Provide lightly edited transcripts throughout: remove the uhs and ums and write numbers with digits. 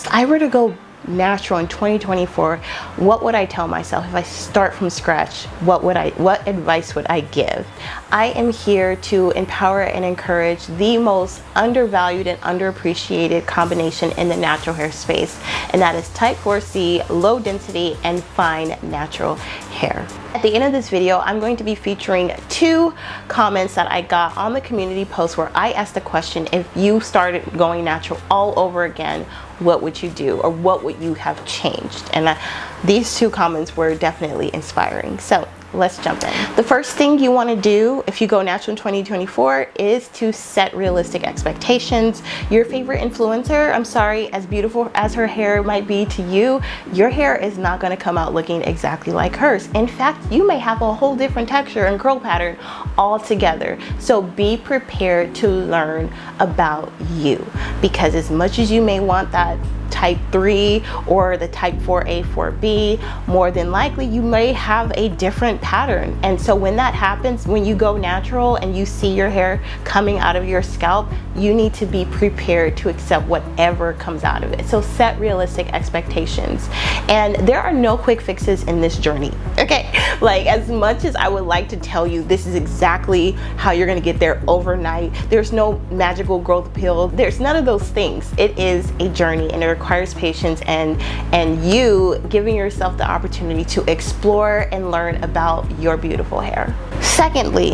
If I were to go natural in 2024, what would I tell myself if I start from scratch? What advice would I give? I am here to empower and encourage the most undervalued and underappreciated combination in the natural hair space, and that is type 4C, low density, and fine natural hair. At the end of this video, I'm going to be featuring 2 comments that I got on the community post where I asked the question, if you started going natural all over again, what would you do, or what would you have changed? And these 2 comments were definitely inspiring. So let's jump in. The first thing you want to do if you go natural in 2024 is to set realistic expectations. Your favorite influencer, I'm sorry, as beautiful as her hair might be to you, your hair is not going to come out looking exactly like hers. In fact, you may have a whole different texture and curl pattern altogether. So be prepared to learn about you, because as much as you may want that type 3 or the type 4A, 4B, more than likely you may have a different pattern. And so when that happens, when you go natural and you see your hair coming out of your scalp, you need to be prepared to accept whatever comes out of it. So set realistic expectations. And there are no quick fixes in this journey, okay? Like, as much as I would like to tell you this is exactly how you're gonna get there overnight, there's no magical growth pill, there's none of those things. It is a journey, and it requires patience and you giving yourself the opportunity to explore and learn about your beautiful hair. Secondly,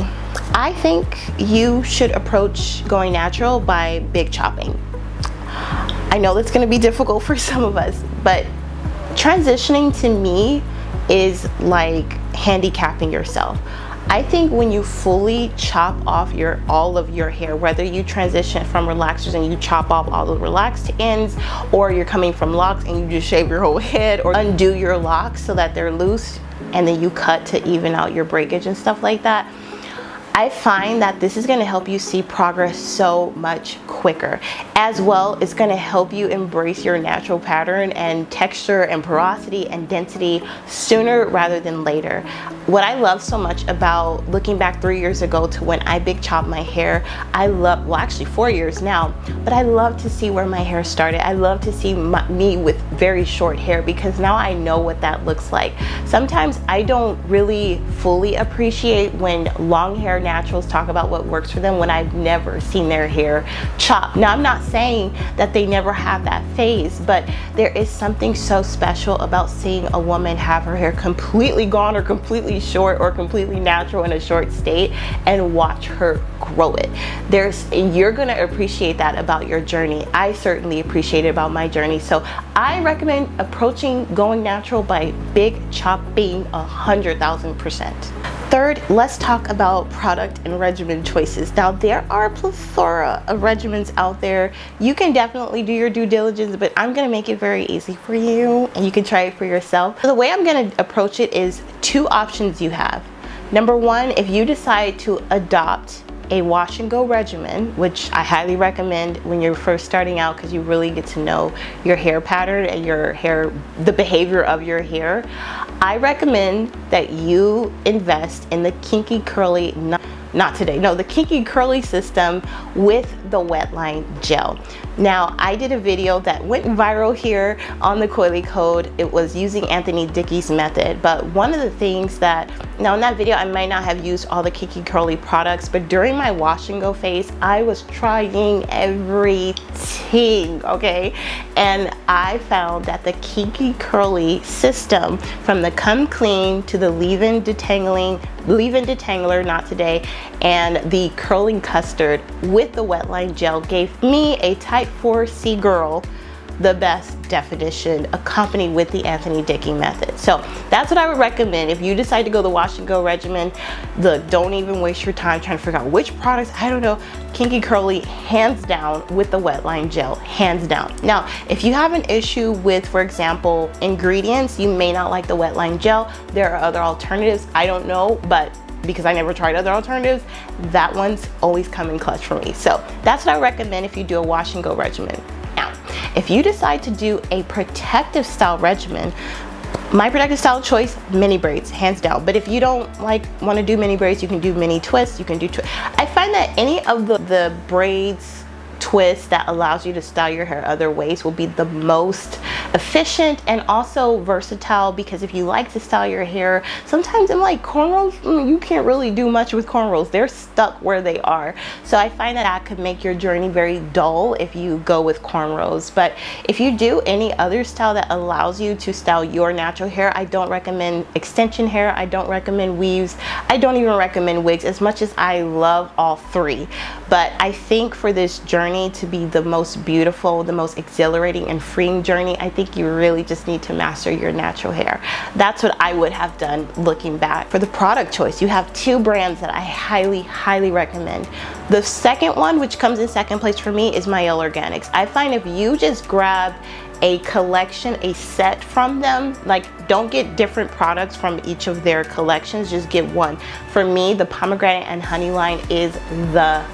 I think you should approach going natural by big chopping. I know that's going to be difficult for some of us, but transitioning to me is like handicapping yourself. I think when you fully chop off all of your hair, whether you transition from relaxers and you chop off all the relaxed ends, or you're coming from locks and you just shave your whole head, or undo your locks so that they're loose and then you cut to even out your breakage and stuff like that, I find that this is going to help you see progress so much quicker. As well, it's going to help you embrace your natural pattern and texture and porosity and density sooner rather than later. What I love so much about looking back 3 years ago to when I big chopped my hair, well actually 4 years now, but I love to see where my hair started. I love to see me with very short hair, because now I know what that looks like. Sometimes I don't really fully appreciate when long hair naturals talk about what works for them when I've never seen their hair chopped. Now, I'm not saying that they never have that phase, but there is something so special about seeing a woman have her hair completely gone or completely short or completely natural in a short state and watch her grow it. You're gonna appreciate that about your journey. I certainly appreciate it about my journey. So I recommend approaching going natural by big chopping 100,000%. Third, let's talk about product and regimen choices. Now, there are a plethora of regimens out there. You can definitely do your due diligence, but I'm gonna make it very easy for you and you can try it for yourself. So the way I'm gonna approach it is 2 options you have. Number 1, if you decide to adopt a wash and go regimen, which I highly recommend when you're first starting out, because you really get to know your hair pattern and your hair, the behavior of your hair, I recommend that you invest in the kinky curly, the kinky curly system with the wet line gel. Now, I did a video that went viral here on the Coily Code. It was using Anthony Dickey's method, but one of the things that, now in that video I might not have used all the kinky curly products, but during my wash and go phase I was trying everything, okay? And I found that the kinky curly system, from the come clean to the leave-in detangler, not today, and the curling custard with the wet line gel gave me a type 4C girl the best definition, accompanied with the Anthony Dickey method. So that's what I would recommend if you decide to go the wash and go regimen. Don't even waste your time trying to figure out which products. I don't know. Kinky curly, hands down, with the wet line gel, hands down. Now, if you have an issue with, for example, ingredients, you may not like the wet line gel. There are other alternatives. I don't know, but because I never tried other alternatives, that one's always come in clutch for me. So that's what I recommend if you do a wash and go regimen. Now, if you decide to do a protective style regimen, my protective style choice, mini braids, hands down. But if you don't want to do mini braids, you can do mini twists, you can do I find that any of the braids twist that allows you to style your hair other ways will be the most efficient and also versatile, because if you like to style your hair, sometimes in like cornrows, you can't really do much with cornrows. They're stuck where they are. So I find that could make your journey very dull if you go with cornrows. But if you do any other style that allows you to style your natural hair, I don't recommend extension hair, I don't recommend weaves, I don't even recommend wigs, as much as I love all three. But I think for this journey to be the most beautiful, the most exhilarating and freeing journey, I think you really just need to master your natural hair. That's what I would have done looking back. For the product choice, you have two brands that I highly recommend. The second one, which comes in second place for me, is Mielle Organics. I find if you just grab a collection, a set from them, like don't get different products from each of their collections, just get one. For me, the pomegranate and honey line is the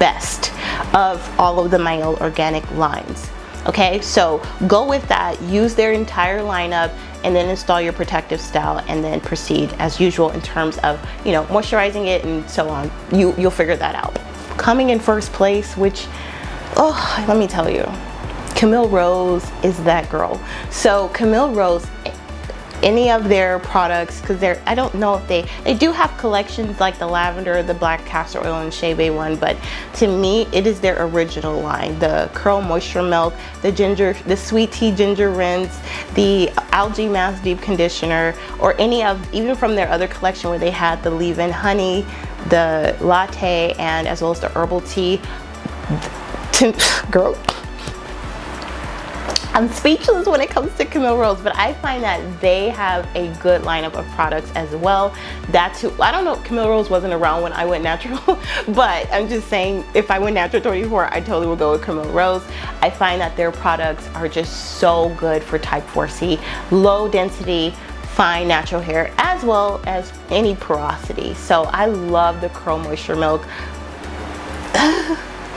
best of all of the Mielle Organic lines. Okay, so go with that, use their entire lineup, and then install your protective style, and then proceed as usual in terms of, you know, moisturizing it and so on. You'll figure that out. Coming in first place, which, oh, let me tell you, Camille Rose is that girl. So Camille Rose, any of their products, because I don't know if they do have collections like the lavender, the black castor oil, and shea bay one, but to me it is their original line. The curl moisture milk, the ginger, the sweet tea ginger rinse, the algae mask deep conditioner, or any of, even from their other collection where they had the leave-in honey, the latte, and as well as the herbal tea. Girl, I'm speechless when it comes to Camille Rose, but I find that they have a good lineup of products as well. That's who, I don't know, Camille Rose wasn't around when I went natural, but I'm just saying, if I went natural 24, I totally would go with Camille Rose. I find that their products are just so good for type 4C, low density, fine natural hair, as well as any porosity. So I love the curl moisture milk.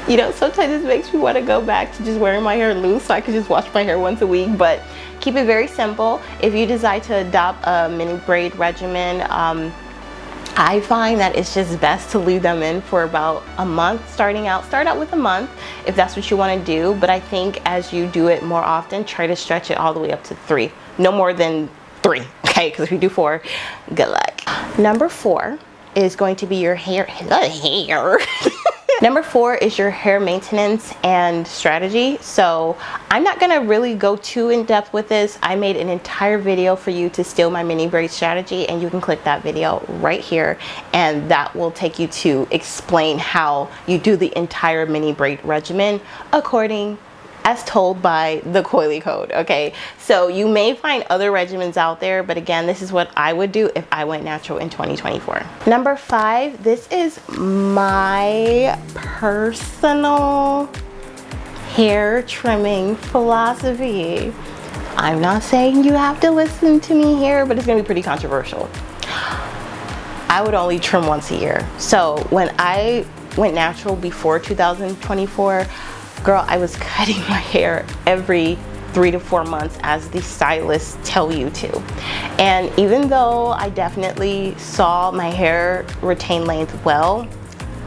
You know, sometimes this makes me want to go back to just wearing my hair loose so I can just wash my hair once a week, but keep it very simple. If you decide to adopt a mini braid regimen, I find that it's just best to leave them in for about a month starting out. Start out with a month if that's what you want to do, but I think as you do it more often, try to stretch it all the way up to 3. No more than 3, okay? Because if you do 4, good luck. Number 4 is going to be your hair. Number 4 is your hair maintenance and strategy. So I'm not gonna really go too in depth with this. I made an entire video for you to steal my mini braid strategy, and you can click that video right here, and that will take you to explain how you do the entire mini braid regimen according as told by the Coily Code. Okay, so you may find other regimens out there, but again, this is what I would do if I went natural in 2024. Number 5, this is my personal hair trimming philosophy. I'm not saying you have to listen to me here, but it's gonna be pretty controversial. I would only trim once a year. So when I went natural before 2024, girl, I was cutting my hair every 3 to 4 months as the stylists tell you to. And even though I definitely saw my hair retain length well,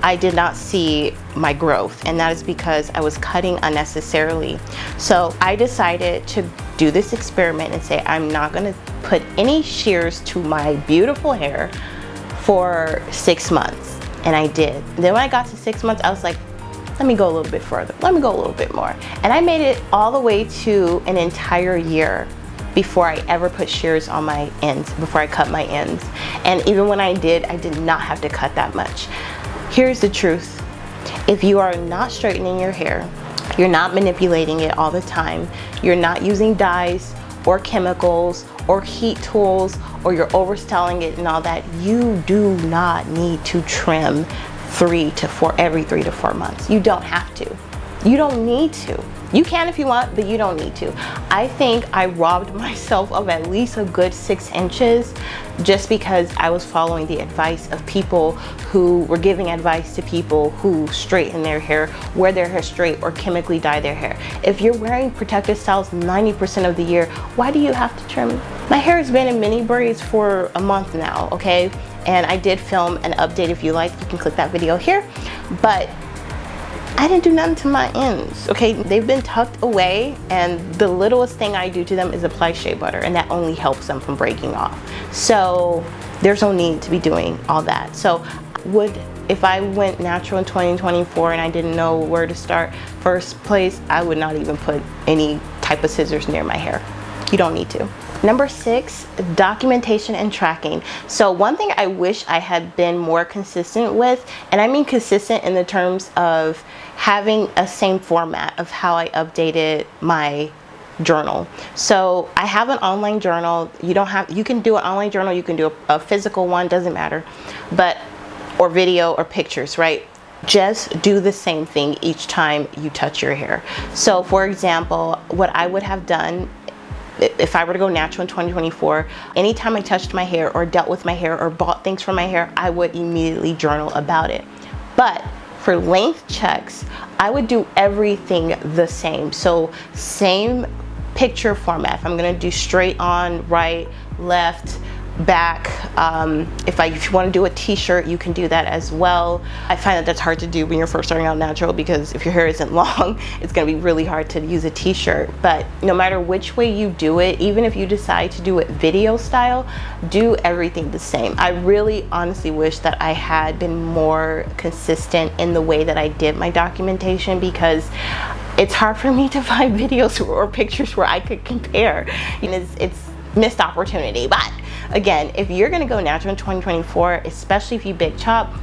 I did not see my growth, and that is because I was cutting unnecessarily. So I decided to do this experiment and say I'm not gonna put any shears to my beautiful hair for 6 months. And I did. Then when I got to 6 months, I was like, let me go a little bit further. Let me go a little bit more. And I made it all the way to an entire year before I ever put shears on my ends, before I cut my ends. And even when I did not have to cut that much. Here's the truth. If you are not straightening your hair, you're not manipulating it all the time, you're not using dyes or chemicals or heat tools, or you're overstyling it and all that, you do not need to trim every 3 to 4 months. You don't have to. You don't need to. You can if you want, but you don't need to. I think I robbed myself of at least a good 6 inches just because I was following the advice of people who were giving advice to people who straighten their hair, wear their hair straight, or chemically dye their hair. If you're wearing protective styles 90% of the year, why do you have to trim? My hair has been in mini braids for a month now, okay? And I did film an update. If you like, you can click that video here. But I didn't do nothing to my ends, okay? They've been tucked away, and the littlest thing I do to them is apply shea butter, and that only helps them from breaking off. So there's no need to be doing all that. So if I went natural in 2024 and I didn't know where to start, first place, I would not even put any type of scissors near my hair. You don't need to. Number 6, documentation and tracking. So one thing I wish I had been more consistent with, and I mean consistent in the terms of having a same format of how I updated my journal. So I have an online journal. You can do an online journal, you can do a physical one, doesn't matter, or video or pictures, right? Just do the same thing each time you touch your hair. So for example, what I would have done if I were to go natural in 2024, anytime I touched my hair or dealt with my hair or bought things for my hair, I would immediately journal about it. But for length checks, I would do everything the same. So same picture format. If I'm gonna do straight on, right, left, back, if you want to do a t-shirt, you can do that as well. I find that that's hard to do when you're first starting out natural, because if your hair isn't long, it's going to be really hard to use a t-shirt. But no matter which way you do it, even if you decide to do it video style, do everything the same. I really honestly wish that I had been more consistent in the way that I did my documentation, because it's hard for me to find videos or pictures where I could compare. It's missed opportunity. But again, if you're gonna go natural in 2024, especially if you big chop,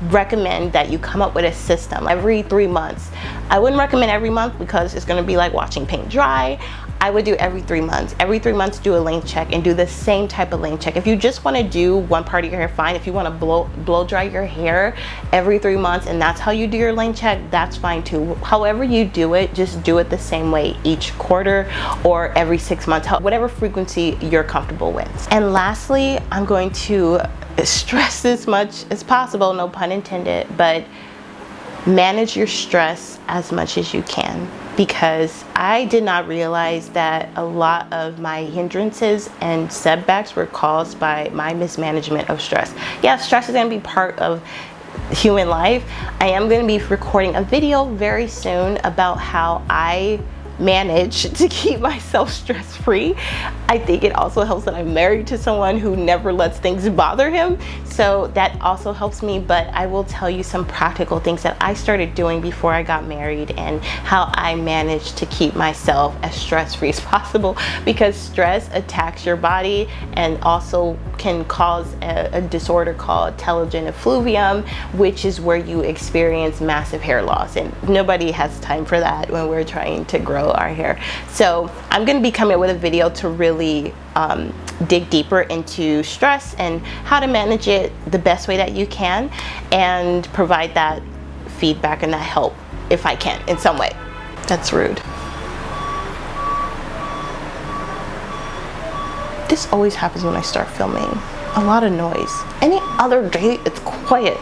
recommend that you come up with a system every 3 months. I wouldn't recommend every month because it's going to be like watching paint dry. I would do every 3 months. Every 3 months, do a length check and do the same type of length check. If you just want to do one part of your hair, fine. If you want to blow dry your hair every 3 months and that's how you do your length check, that's fine too. However you do it, just do it the same way each quarter or every 6 months, whatever frequency you're comfortable with. And lastly, I'm going to stress as much as possible, no pun intended, but manage your stress as much as you can, because I did not realize that a lot of my hindrances and setbacks were caused by my mismanagement of stress. Yeah, stress is going to be part of human life. I am going to be recording a video very soon about how I manage to keep myself stress-free. I think it also helps that I'm married to someone who never lets things bother him, so that also helps me. But I will tell you some practical things that I started doing before I got married and how I managed to keep myself as stress-free as possible, because stress attacks your body and also can cause a disorder called telogen effluvium, which is where you experience massive hair loss, and nobody has time for that when we're trying to grow our hair. So I'm going to be coming up with a video to really dig deeper into stress and how to manage it the best way that you can, and provide that feedback and that help if I can in some way. That's rude. This always happens when I start filming. A lot of noise. Any other day, it's quiet.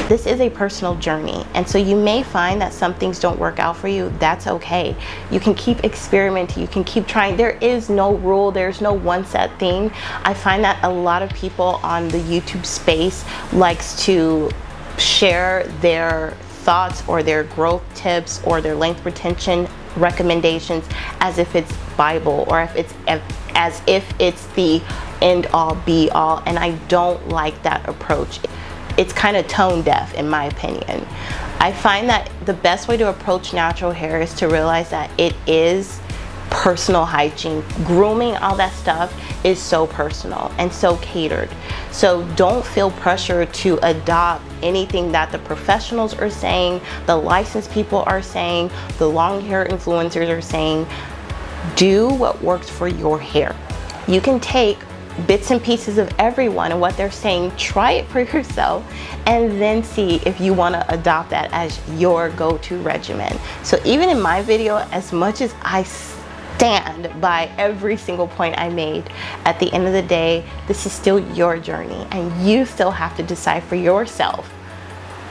This is a personal journey, and so you may find that some things don't work out for you. That's okay. You can keep experimenting, you can keep trying. There is no rule, there's no one set thing. I find that a lot of people on the YouTube space likes to share their thoughts or their growth tips or their length retention recommendations as if it's Bible, or as if it's the end all be all, and I don't like that approach. It's kind of tone deaf in my opinion. I find that the best way to approach natural hair is to realize that it is personal hygiene. Grooming, all that stuff is so personal and so catered. So don't feel pressure to adopt anything that the professionals are saying, the licensed people are saying, the long hair influencers are saying. Do what works for your hair. You can take bits and pieces of everyone and what they're saying, try it for yourself, and then see if you want to adopt that as your go-to regimen. So even in my video, as much as I stand by every single point I made, at the end of the day, this is still your journey, and you still have to decide for yourself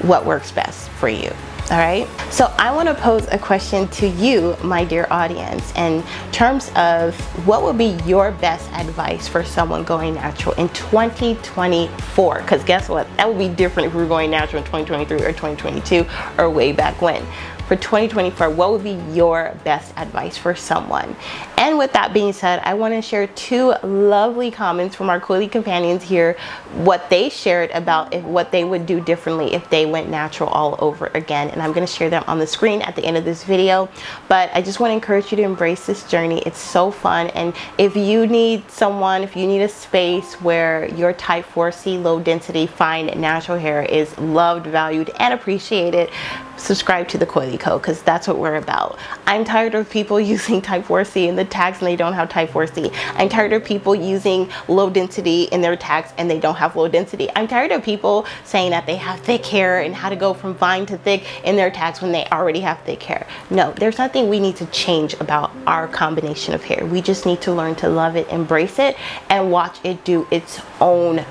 what works best for you. All right, so I want to pose a question to you, my dear audience, in terms of what would be your best advice for someone going natural in 2024? Because guess what? That would be different if we were going natural in 2023 or 2022 or way back when. For 2024, what would be your best advice for someone? And with that being said, I want to share two lovely comments from our Coily companions here, what they shared about what they would do differently if they went natural all over again. And I'm going to share them on the screen at the end of this video. But I just want to encourage you to embrace this journey. It's so fun. And if you need someone, if you need a space where your type 4C low density fine natural hair is loved, valued, and appreciated, subscribe to the Coily Co, because that's what we're about. I'm tired of people using type 4C in the tags and they don't have type 4C. I'm tired of people using low density in their tags and they don't have low density. I'm tired of people saying that they have thick hair and how to go from fine to thick in their tags when they already have thick hair. No, there's nothing we need to change about our combination of hair. We just need to learn to love it, embrace it, and watch it do its own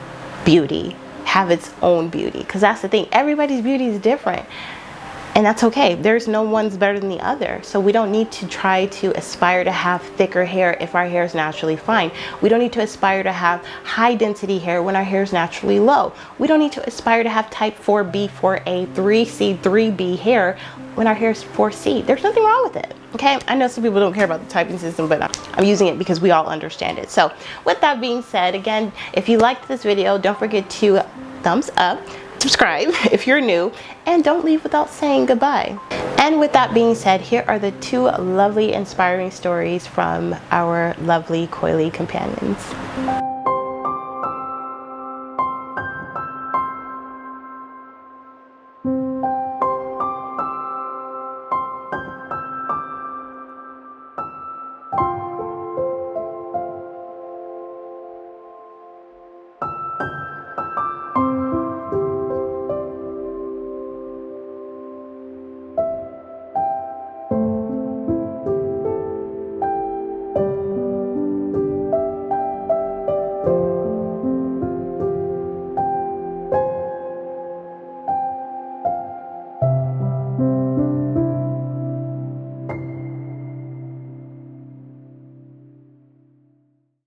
beauty, have its own beauty. Because that's the thing, everybody's beauty is different. And that's okay. There's no one's better than the other. So we don't need to try to aspire to have thicker hair if our hair is naturally fine. We don't need to aspire to have high density hair when our hair is naturally low. We don't need to aspire to have type 4B, 4A, 3C, 3B hair when our hair is 4C. There's nothing wrong with it. Okay, I know some people don't care about the typing system, but I'm using it because we all understand it. So with that being said, again, if you liked this video, don't forget to thumbs up, subscribe if you're new, and don't leave without saying goodbye. And with that being said, here are the two lovely inspiring stories from our lovely Coily companions.